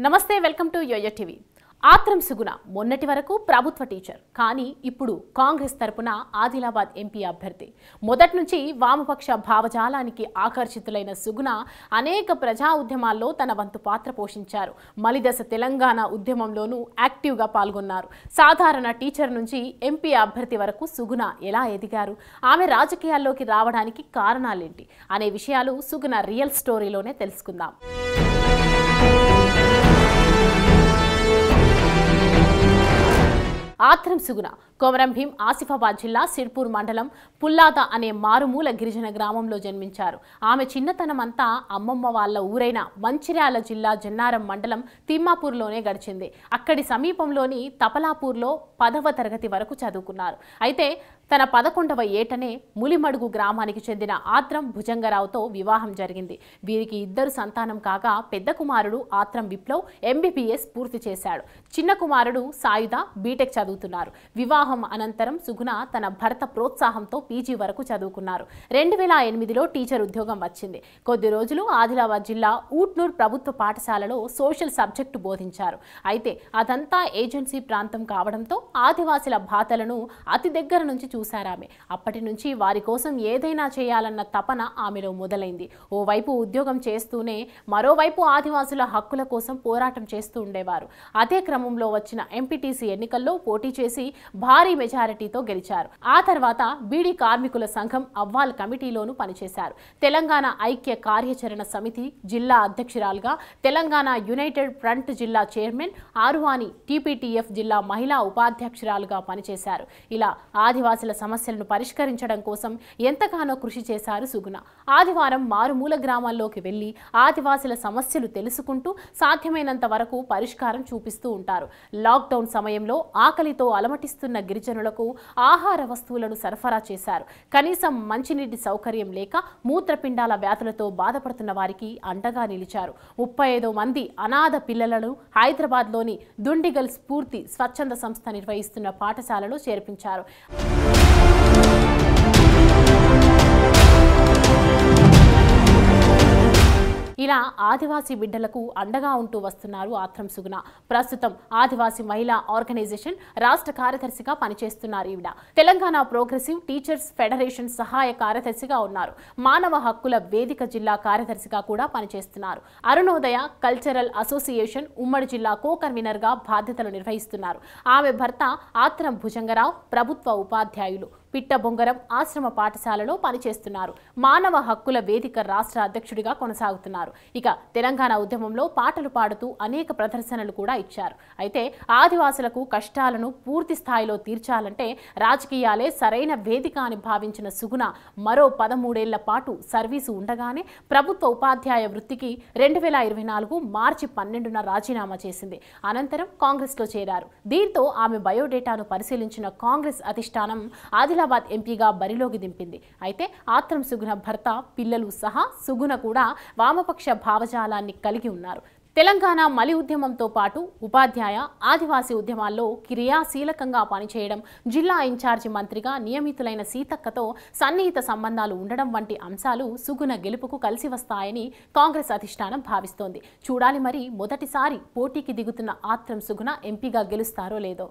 నమస్తే welcome to yo-yo TV. ఆత్రం సుగుణ మొన్నటి వరకు ప్రభుత్వ టీచర్, కానీ ఇప్పుడు కాంగ్రెస్ తరపున ఆదిలాబాద్ ఎంపీ అభ్యర్థి. మొదటి నుంచి వామపక్ష భావజాలానికి ఆకర్షితులైన సుగుణ అనేక ప్రజా ఉద్యమాల్లో తన వంతు పాత్ర పోషించారు. మలిదశ తెలంగాణ ఉద్యమంలోనూ యాక్టివ్గా పాల్గొన్నారు. సాధారణ టీచర్ నుంచి ఎంపీ అభ్యర్థి వరకు సుగుణ ఎలా ఎదిగారు, ఆమె రాజకీయాల్లోకి రావడానికి కారణాలేంటి అనే విషయాలు సుగుణ రియల్ స్టోరీలోనే తెలుసుకుందాం. ఆత్రం సుగుణ కొమరం భీం ఆసిఫాబాద్ జిల్లా సిర్పూర్ మండలం పుల్లాద అనే మారుమూల గిరిజన గ్రామంలో జన్మించారు. ఆమె చిన్నతనమంతా అమ్మమ్మ వాళ్ళ ఊరైన మంచిర్యాల జిల్లా జన్నారం మండలం తిమ్మాపూర్లోనే గడిచింది. అక్కడి సమీపంలోని తపలాపూర్లో 10వ తరగతి వరకు చదువుకున్నారు. అయితే తన 11వ ఏటనే ములిమడుగు గ్రామానికి చెందిన ఆత్రం భుజంగరావుతో వివాహం జరిగింది. వీరికి 2 సంతానం కాగా పెద్ద కుమారుడు ఆత్రం విప్లవ్ MBBS పూర్తి చేశాడు. చిన్న కుమారుడు సాయుధ బీటెక్ చదువుతున్నారు. వివాహం అనంతరం సుగుణ తన భర్త ప్రోత్సాహంతో PG వరకు చదువుకున్నారు. 2008లో టీచర్ ఉద్యోగం వచ్చింది. కొద్ది రోజులు ఆదిలాబాద్ జిల్లా ఊట్నూర్ ప్రభుత్వ పాఠశాలలో సోషల్ సబ్జెక్టు బోధించారు. అయితే అదంతా ఏజెన్సీ ప్రాంతం కావడంతో ఆదివాసుల బాధలను అతి దగ్గర నుంచి చూశారామె. అప్పటి నుంచి వారి కోసం ఏదైనా చేయాలన్న తపన ఆమెలో మొదలైంది. ఓవైపు ఉద్యోగం చేస్తూనే మరోవైపు ఆదివాసుల హక్కుల కోసం పోరాటం చేస్తూ ఉండేవారు. అదే క్రమంలో వచ్చిన ఎంపీటీసీ ఎన్నికల్లో పోటీ చేసి భారీ మెజారిటీతో గెలిచారు. ఆ తర్వాత బీడీ కార్మికుల సంఘం అవ్వాల్ కమిటీలోనూ పనిచేశారు. తెలంగాణ ఐక్య కార్యాచరణ సమితి జిల్లా అధ్యక్షురాలుగా, తెలంగాణ యునైటెడ్ ఫ్రంట్ జిల్లా చైర్మన్, ఆరువాని TPTF జిల్లా మహిళా ఉపాధ్యక్షురాలుగా పనిచేశారు. ఇలా ఆదివాసుల సమస్యలను పరిష్కరించడం కోసం ఎంతగానో కృషి చేశారు సుగుణ. ఆదివారం మారుమూల గ్రామాల్లోకి వెళ్లి ఆదివాసుల సమస్యలు తెలుసుకుంటూ సాధ్యమైనంత వరకు పరిష్కారం చూపిస్తూ ఉంటారు. లాక్డౌన్ సమయంలో ఆకలితో అలమటిస్తున్న గిరిజనులకు ఆహార వస్తువులను సరఫరా చేశారు. కనీసం మంచినీటి సౌకర్యం లేక మూత్రపిండాల వ్యాధులతో బాధపడుతున్న వారికి అండగా నిలిచారు. 35 మంది అనాథ పిల్లలను హైదరాబాద్లోని దుండిగల్ స్ఫూర్తి స్వచ్ఛంద సంస్థ నిర్వహిస్తున్న పాఠశాలలో చేర్పించారు. ఇలా ఆదివాసీ బిడ్డలకు అండగా ఉంటూ వస్తున్నారు ఆత్రం సుగుణ. ప్రస్తుతం ఆదివాసీ మహిళా ఆర్గనైజేషన్ రాష్ట్ర కార్యదర్శిగా పనిచేస్తున్నారు ఈవిడ. తెలంగాణ ప్రోగ్రెసివ్ టీచర్స్ ఫెడరేషన్ సహాయ కార్యదర్శిగా ఉన్నారు. మానవ హక్కుల వేదిక జిల్లా కార్యదర్శిగా కూడా పనిచేస్తున్నారు. అరుణోదయ కల్చరల్ అసోసియేషన్ ఉమ్మడి జిల్లా కన్వీనర్ గా బాధ్యతలు నిర్వహిస్తున్నారు. ఆమె భర్త ఆత్రం భుజంగరావు ప్రభుత్వ ఉపాధ్యాయులు. పిట్టబొంగరం ఆశ్రమ పాఠశాలలో పనిచేస్తున్నారు. మానవ హక్కుల వేదిక రాష్ట్ర అధ్యక్షుడిగా కొనసాగుతున్నారు. ఇక తెలంగాణ ఉద్యమంలో పాటలు పాడుతూ అనేక ప్రదర్శనలు కూడా ఇచ్చారు. అయితే ఆదివాసులకు కష్టాలను పూర్తి స్థాయిలో తీర్చాలంటే రాజకీయాలే సరైన వేదిక అని భావించిన సుగుణ మరో 13 ఏళ్ల పాటు సర్వీసు ఉండగానే ప్రభుత్వ ఉపాధ్యాయ వృత్తికి 2024 మార్చి 12న రాజీనామా చేసింది. అనంతరం కాంగ్రెస్లో చేరారు. దీంతో ఆమె బయోడేటాను పరిశీలించిన కాంగ్రెస్ అధిష్టానం ఆదిలాబాద్ ఎంపీగా బరిలోకి దింపింది. అయితే ఆత్రం సుగుణ భర్త, పిల్లలు సహా సుగుణ కూడా వామపక్ష భావజాలాన్ని కలిగి ఉన్నారు. తెలంగాణ మలి ఉద్యమంతో పాటు ఉపాధ్యాయ, ఆదివాసీ ఉద్యమాల్లో క్రియాశీలకంగా పనిచేయడం, జిల్లా ఇన్ఛార్జి మంత్రిగా నియమితులైన సీతక్కతో సన్నిహిత సంబంధాలు ఉండడం వంటి అంశాలు సుగుణ గెలుపుకు కలిసి వస్తాయని కాంగ్రెస్ అధిష్టానం భావిస్తోంది. చూడాలి మరి మొదటిసారి పోటీకి దిగుతున్న ఆత్రం సుగుణ ఎంపీగా గెలుస్తారో లేదో.